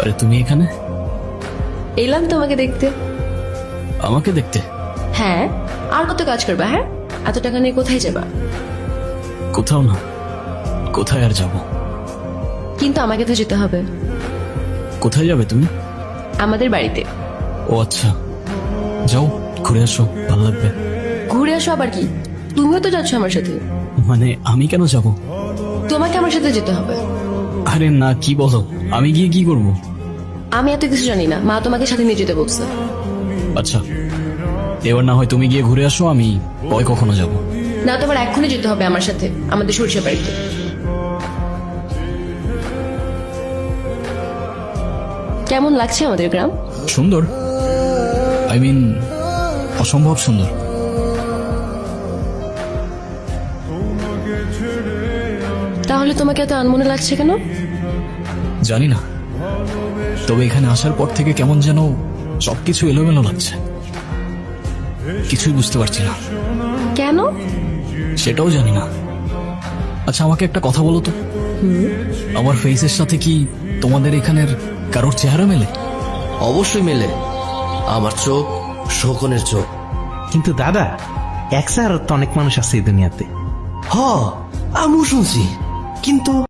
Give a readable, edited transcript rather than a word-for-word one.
আরে তুমি এখানে? এলাম তোমাকে দেখতে। আমাকে দেখতে? হ্যাঁ, আর কত কাজ করবা? হ্যাঁ, এত টাকা নিয়ে কোথায় যাবা? কোথাও না। কোথায় আর যাব? কিন্তু আমাকে তো যেতে হবে। কোথায় যাবে তুমি? আমাদের বাড়িতে। ও আচ্ছা, যাও ঘুরে আসো, ভালো লাগবে। ঘুরে আসো আবার কি? তুমিও তো যাচ্ছ আমার সাথে। মানে আমি কেন যাব? তোমাকে আমার সাথে যেতে হবে। আরে না, কি বলো? আমি গিয়ে কি করব? আমি এত কিছু জানি না, মা তোমাকে সাথে নিয়ে যেতে বলছে। আচ্ছা, এবার না হয় তুমি গিয়ে ঘুরে আসো, আমি পরে কখনো যাব। না, তোমার এক্ষুনি যেতে হবে আমার সাথে আমাদের সরিষা বাড়িতে। কেমন লাগছে আমাদের গ্রাম? সুন্দর, আই মিন অসম্ভব সুন্দর। তাহলে তোমাকে এত আনমনে লাগছে কেন? জানি না, তবে এখানে আসার পর থেকে কেমন যেন সবকিছু এলোমেলো লাগছে, কিছুই বুঝতে পারছি না। কেন? সেটাও জানি না। আচ্ছা, আমাকে একটা কথা বলো তো, আমার ফেসের সাথে কি তোমাদের এখানের কারোর চেহারা মেলে? অবশ্যই মেলে। আমার চোখ শোকনের চোখ। কিন্তু দাদা, এক স্যার তো অনেক মানুষ আছে এই দুনিয়াতে। হ, আমিও শুনছি, কিন্তু